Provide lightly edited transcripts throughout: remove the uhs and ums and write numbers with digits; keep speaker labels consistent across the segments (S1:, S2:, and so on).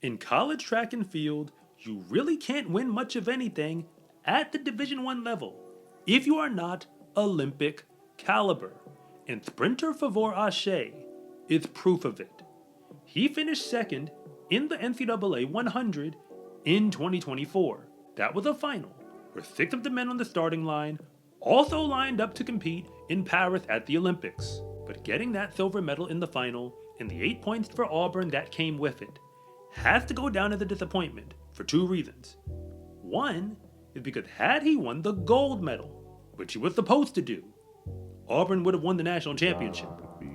S1: In college track and field, you really can't win much of anything at the Division I level if you are not Olympic caliber. And sprinter Favour Ashe is proof of it. He finished second in the NCAA 100 in 2024. That was a final where 6 of the men on the starting line also lined up to compete in Paris at the Olympics. But getting that silver medal in the final and the 8 points for Auburn that came with it has to go down as a disappointment for 2 reasons. One is because had he won the gold medal, which he was supposed to do, Auburn would have won the national championship.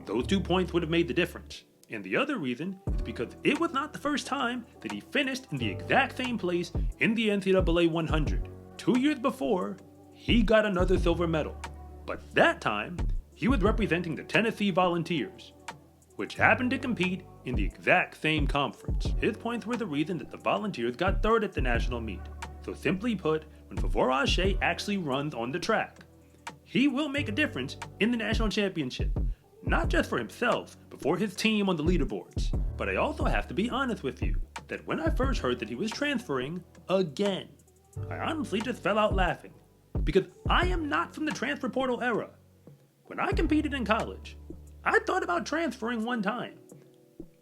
S1: Those 2 points would have made the difference. And the other reason is because it was not the first time that he finished in the exact same place in the NCAA 100. 2 years before, he got another silver medal. But that time, he was representing the Tennessee Volunteers, which happened to compete in the exact same conference. His points were the reason that the Volunteers got third at the national meet. So simply put, when Favour Ashe actually runs on the track, he will make a difference in the national championship. Not just for himself, but for his team on the leaderboards. But I also have to be honest with you, that when I first heard that he was transferring again, I honestly just fell out laughing. Because I am not from the transfer portal era. When I competed in college, I thought about transferring one time.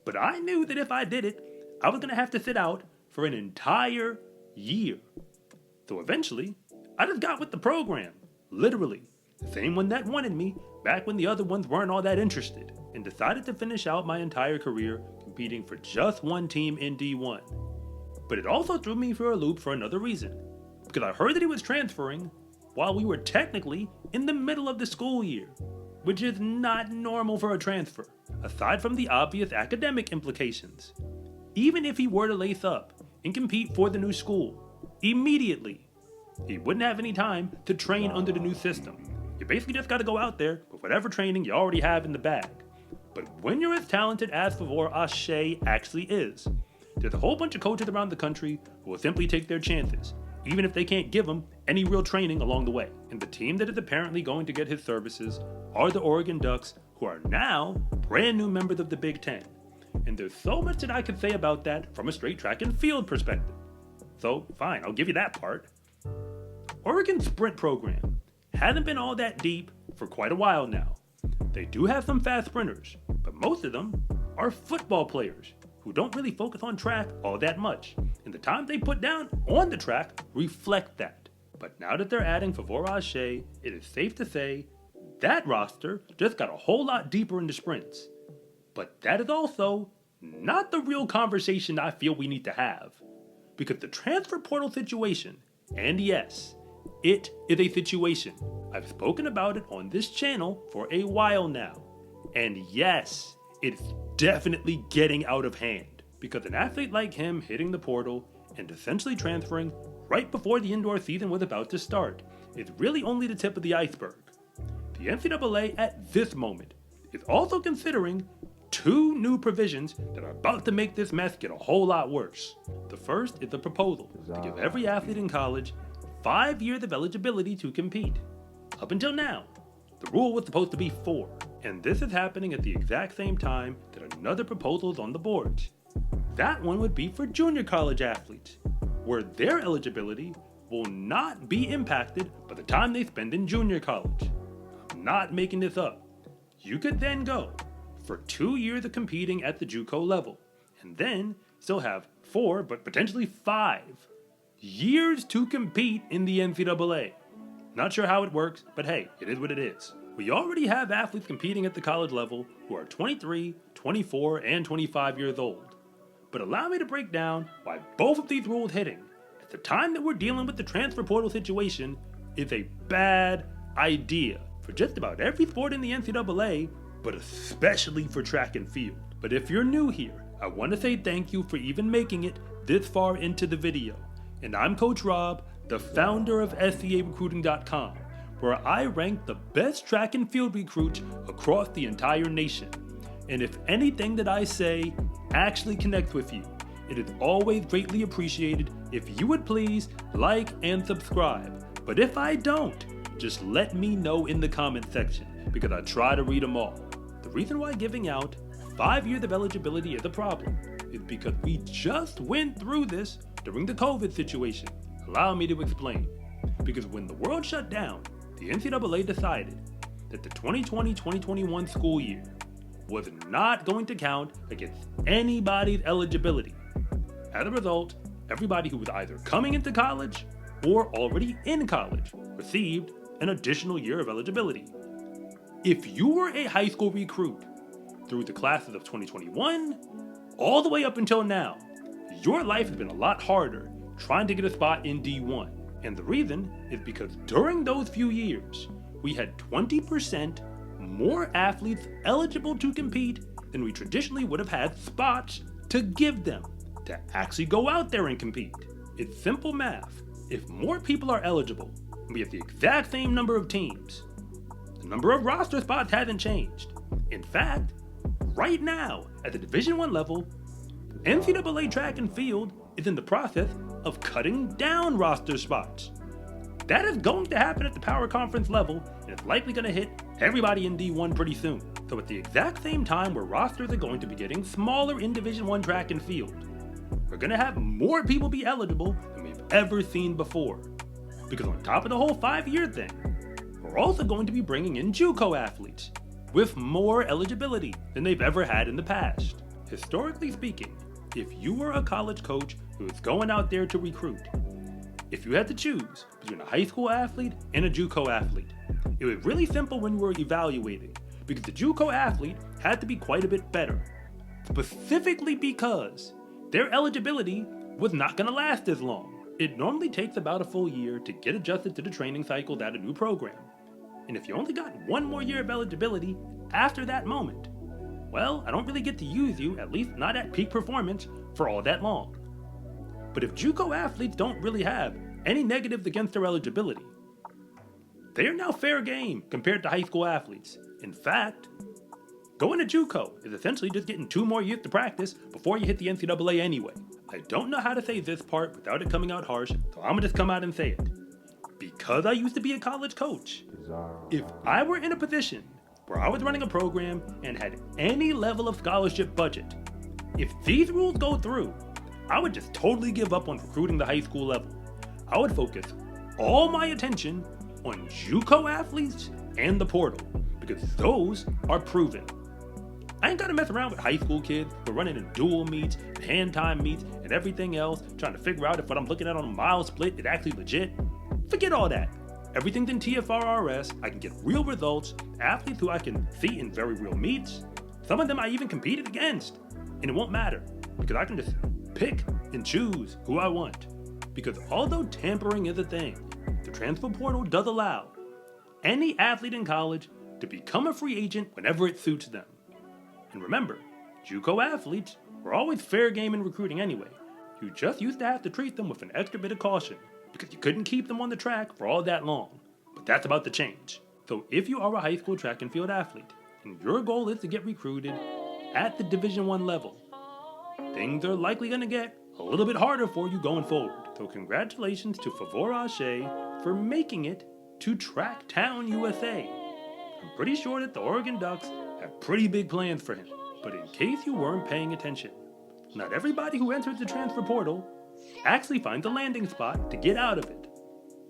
S1: But I knew that if I did it, I was going to have to sit out for an entire year. So eventually, I just got with the program, literally. The same one that wanted me back when the other ones weren't all that interested, and decided to finish out my entire career competing for just one team in D1. But it also threw me for a loop for another reason, because I heard that he was transferring while we were technically in the middle of the school year, which is not normal for a transfer, aside from the obvious academic implications. Even if he were to lace up and compete for the new school immediately, he wouldn't have any time to train under the new system. You basically just gotta go out there with whatever training you already have in the bag. But when you're as talented as Favour Ashe actually is, there's a whole bunch of coaches around the country who will simply take their chances, even if they can't give him any real training along the way. And the team that is apparently going to get his services are the Oregon Ducks, who are now brand new members of the Big Ten. And there's so much that I could say about that from a straight track and field perspective. So fine, I'll give you that part. Oregon's sprint program hasn't been all that deep for quite a while now. They do have some fast sprinters, but most of them are football players who don't really focus on track all that much, and the time they put down on the track reflect that. But now that they're adding Favour Ashe, it is safe to say that roster just got a whole lot deeper into sprints. But that is also not the real conversation I feel we need to have, because the transfer portal situation, and yes, it is a situation. I've spoken about it on this channel for a while now. And yes, it's definitely getting out of hand. Because an athlete like him hitting the portal and essentially transferring right before the indoor season was about to start is really only the tip of the iceberg. The NCAA at this moment is also considering 2 new provisions that are about to make this mess get a whole lot worse. The first is a proposal to give every athlete in college 5 years of eligibility to compete. Up until now, the rule was supposed to be 4, and this is happening at the exact same time that another proposal is on the boards. That one would be for junior college athletes, where their eligibility will not be impacted by the time they spend in junior college. I'm not making this up. You could then go for 2 years of competing at the JUCO level, and then still have 4, but potentially 5 years to compete in the NCAA. Not sure how it works, but hey, it is what it is. We already have athletes competing at the college level who are 23, 24, and 25 years old. But allow me to break down why both of these rules hitting at the time that we're dealing with the transfer portal situation is a bad idea for just about every sport in the NCAA, but especially for track and field. But if you're new here, I want to say thank you for even making it this far into the video. And I'm Coach Rob, the founder of SCArecruiting.com, where I rank the best track and field recruits across the entire nation. And if anything that I say actually connects with you, it is always greatly appreciated if you would please like and subscribe. But if I don't, just let me know in the comment section, because I try to read them all. The reason why giving out 5 years of eligibility is a problem is because we just went through this during the COVID situation. Allow me to explain. Because when the world shut down, the NCAA decided that the 2020-2021 school year was not going to count against anybody's eligibility. As a result, everybody who was either coming into college or already in college received an additional year of eligibility. If you were a high school recruit through the classes of 2021 all the way up until now, your life has been a lot harder trying to get a spot in D1. And the reason is because during those few years, we had 20% more athletes eligible to compete than we traditionally would have had spots to give them to actually go out there and compete. It's simple math. If more people are eligible and we have the exact same number of teams, the number of roster spots hasn't changed. In fact, right now at the Division I level, NCAA track and field is in the process of cutting down roster spots. That is going to happen at the Power Conference level, and it's likely going to hit everybody in D1 pretty soon. So at the exact same time where rosters are going to be getting smaller in Division I track and field, we're going to have more people be eligible than we've ever seen before. Because on top of the whole 5-year thing, we're also going to be bringing in JUCO athletes with more eligibility than they've ever had in the past. Historically speaking, if you were a college coach who was going out there to recruit, if you had to choose between a high school athlete and a JUCO athlete, it was really simple when you were evaluating, because the JUCO athlete had to be quite a bit better, specifically because their eligibility was not going to last as long. It normally takes about a full year to get adjusted to the training cycles at a new program. And if you only got one more year of eligibility after that moment, well, I don't really get to use you, at least not at peak performance, for all that long. But if JUCO athletes don't really have any negatives against their eligibility, they are now fair game compared to high school athletes. In fact, going to JUCO is essentially just getting 2 more years to practice before you hit the NCAA anyway. I don't know how to say this part without it coming out harsh, so I'm gonna just come out and say it. Because I used to be a college coach, if I were in a position where I was running a program and had any level of scholarship budget, if these rules go through, I would just totally give up on recruiting the high school level. I would focus all my attention on JUCO athletes and the portal, because those are proven. I ain't gotta mess around with high school kids who are running in dual meets, hand time meets, and everything else, trying to figure out if what I'm looking at on a mile split is actually legit. Forget all that. Everything's in TFRRS. I can get real results, athletes who I can see in very real meets. Some of them I even competed against. And it won't matter, because I can just pick and choose who I want. Because although tampering is a thing, the transfer portal does allow any athlete in college to become a free agent whenever it suits them. And remember, JUCO athletes were always fair game in recruiting anyway. You just used to have to treat them with an extra bit of caution, because you couldn't keep them on the track for all that long. But that's about to change. So if you are a high school track and field athlete, and your goal is to get recruited at the Division I level, things are likely going to get a little bit harder for you going forward. So congratulations to Favour Ashe for making it to Tracktown, USA. I'm pretty sure that the Oregon Ducks have pretty big plans for him. But in case you weren't paying attention, not everybody who enters the transfer portal actually finds a landing spot to get out of it.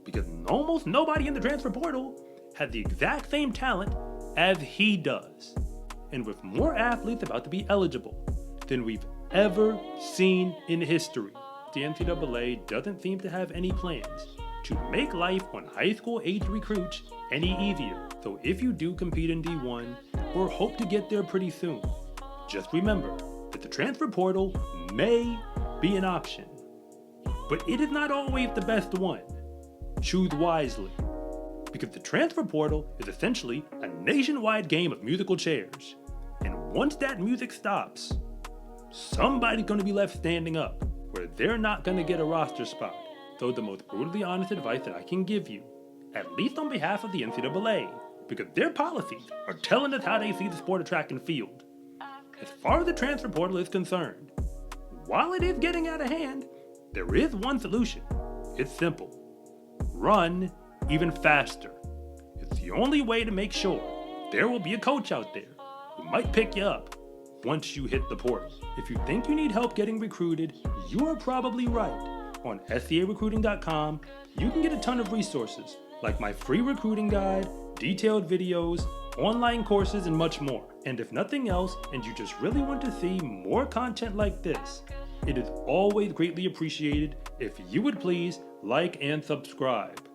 S1: Because almost nobody in the transfer portal has the exact same talent as he does. And with more athletes about to be eligible than we've ever seen in history, the NCAA doesn't seem to have any plans to make life on high school age recruits any easier. So if you do compete in D1 or hope to get there pretty soon, just remember that the transfer portal may be an option, but it is not always the best one. Choose wisely, because the transfer portal is essentially a nationwide game of musical chairs, and once that music stops, somebody's going to be left standing up where they're not going to get a roster spot. So the most brutally honest advice that I can give you, at least on behalf of the NCAA, because their policies are telling us how they see the sport of track and field. As far as the transfer portal is concerned, while it is getting out of hand, there is one solution. It's simple. Run even faster. It's the only way to make sure there will be a coach out there who might pick you up once you hit the portal. If you think you need help getting recruited, you are probably right. On SCArecruiting.com, you can get a ton of resources, like my free recruiting guide, detailed videos, online courses, and much more. And if nothing else, and you just really want to see more content like this, it is always greatly appreciated if you would please like and subscribe.